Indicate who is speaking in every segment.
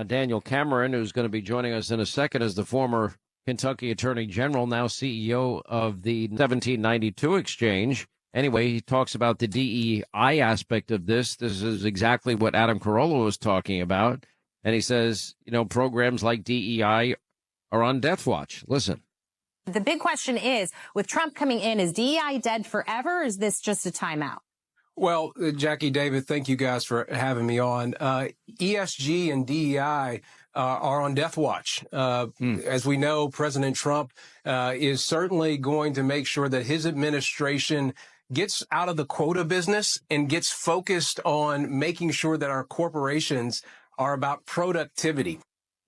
Speaker 1: Daniel Cameron, who's going to be joining us in a second as the former Kentucky Attorney General, now CEO of the 1792 Exchange. Anyway, he talks about the DEI aspect of this. This is exactly what Adam Carolla was talking about. And he says, programs like DEI are on death watch. Listen.
Speaker 2: The big question is, with Trump coming in, is DEI dead forever, or is this just a timeout?
Speaker 3: Well, Jackie, David, thank you guys for having me on. ESG and DEI are on death watch. As we know, President Trump is certainly going to make sure that his administration gets out of the quota business and gets focused on making sure that our corporations are about productivity.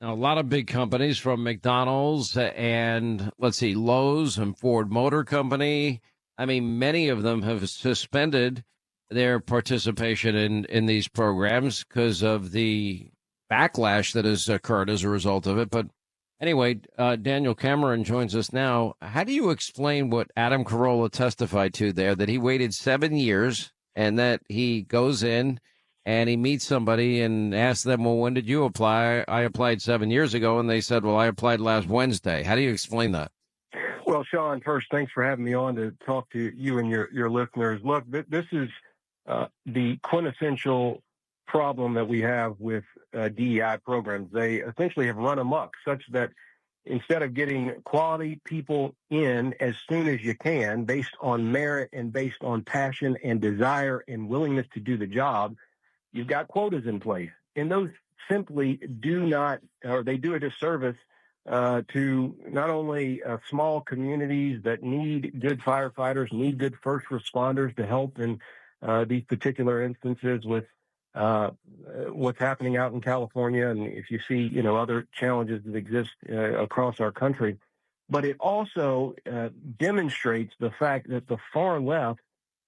Speaker 1: Now, a lot of big companies from McDonald's and, Lowe's and Ford Motor Company. I mean, many of them have suspended their participation in these programs because of the backlash that has occurred as a result of it. But anyway, Daniel Cameron joins us now. How do you explain what Adam Carolla testified to there, that he waited 7 years and that he goes in and he meets somebody and asks them, well, when did you apply? I applied 7 years ago. And they said, well, I applied last Wednesday. How do you explain that?
Speaker 4: Well, Sean, first, thanks for having me on to talk to you and your listeners. Look, this is the quintessential problem that we have with DEI programs. They essentially have run amok such that instead of getting quality people in as soon as you can, based on merit and based on passion and desire and willingness to do the job, you've got quotas in place. And those simply do not, or they do a disservice to not only small communities that need good firefighters, need good first responders to help in these particular instances with what's happening out in California, and if you see, other challenges that exist across our country. But it also demonstrates the fact that the far left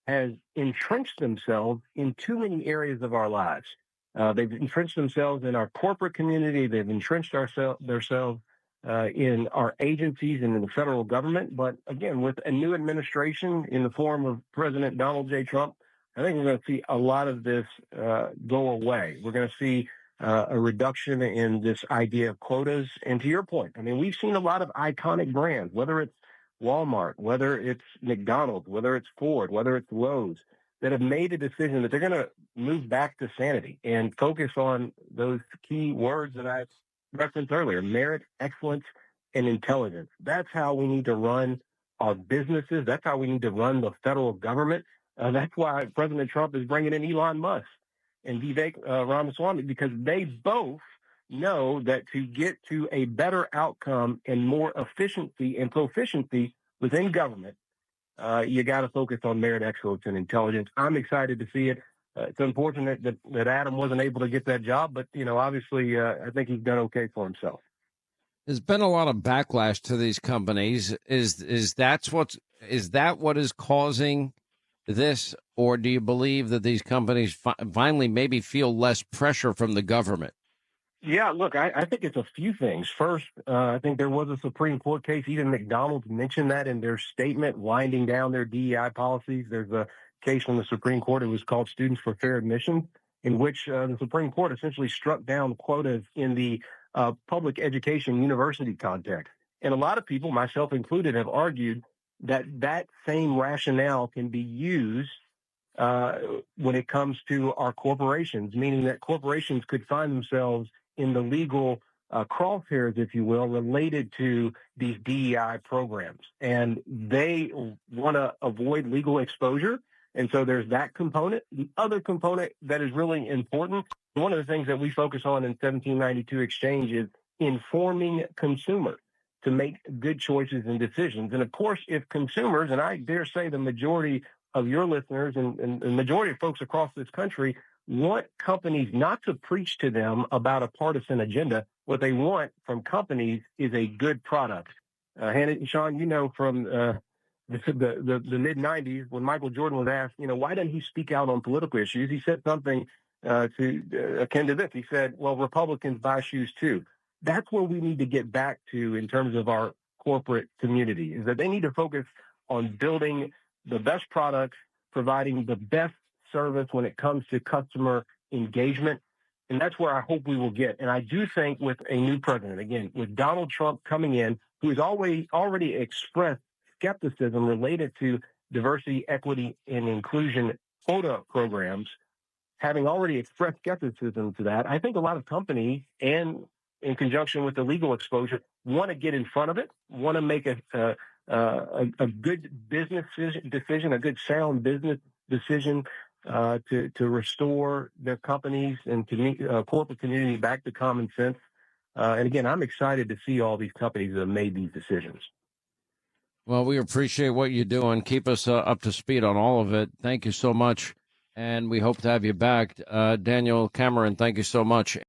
Speaker 4: has entrenched themselves in too many areas of our lives. They've entrenched themselves in our corporate community. They've entrenched themselves in our agencies and in the federal government. But again, with a new administration in the form of President Donald J. Trump, I think we're going to see a lot of this go away. We're going to see a reduction in this idea of quotas. And to your point, I mean, we've seen a lot of iconic brands, whether it's Walmart, whether it's McDonald's, whether it's Ford, whether it's Lowe's, that have made a decision that they're going to move back to sanity and focus on those key words that I referenced earlier: merit, excellence, and intelligence. That's how we need to run our businesses. That's how we need to run the federal government. That's why President Trump is bringing in Elon Musk and Vivek Ramaswamy, because they both know that to get to a better outcome and more efficiency and proficiency within government, you got to focus on merit, excellence, and intelligence. I'm excited to see it. It's unfortunate that Adam wasn't able to get that job, but, obviously, I think he's done okay for himself.
Speaker 1: There's been a lot of backlash to these companies. Is that what is causing this, or do you believe that these companies finally maybe feel less pressure from the government?
Speaker 4: Yeah, look, I think it's a few things. First, I think there was a Supreme Court case. Even McDonald's mentioned that in their statement, winding down their DEI policies. There's a case from the Supreme Court. It was called Students for Fair Admission, in which the Supreme Court essentially struck down quotas in the public education university context. And a lot of people, myself included, have argued that same rationale can be used when it comes to our corporations, meaning that corporations could find themselves in the legal crosshairs, if you will, related to these DEI programs. And they want to avoid legal exposure. And so there's that component. The other component that is really important, one of the things that we focus on in 1792 Exchange is informing consumers to make good choices and decisions. And of course, if consumers, and I dare say the majority of your listeners and the majority of folks across this country want companies not to preach to them about a partisan agenda. What they want from companies is a good product. Hannity, Sean, from the mid-'90s, when Michael Jordan was asked, why doesn't he speak out on political issues? He said something akin to this. He said, well, Republicans buy shoes too. That's where we need to get back to in terms of our corporate community, is that they need to focus on building the best products, providing the best service when it comes to customer engagement. And that's where I hope we will get. And I do think with a new president, again, with Donald Trump coming in, who has already expressed skepticism related to diversity, equity, and inclusion quota programs, having already expressed skepticism to that, I think a lot of companies, and in conjunction with the legal exposure, want to get in front of it, want to make a good business decision, a good sound business decision to restore their companies and corporate community back to common sense. And again, I'm excited to see all these companies that have made these decisions.
Speaker 1: Well, we appreciate what you do and keep us up to speed on all of it. Thank you so much. And we hope to have you back. Daniel Cameron, thank you so much.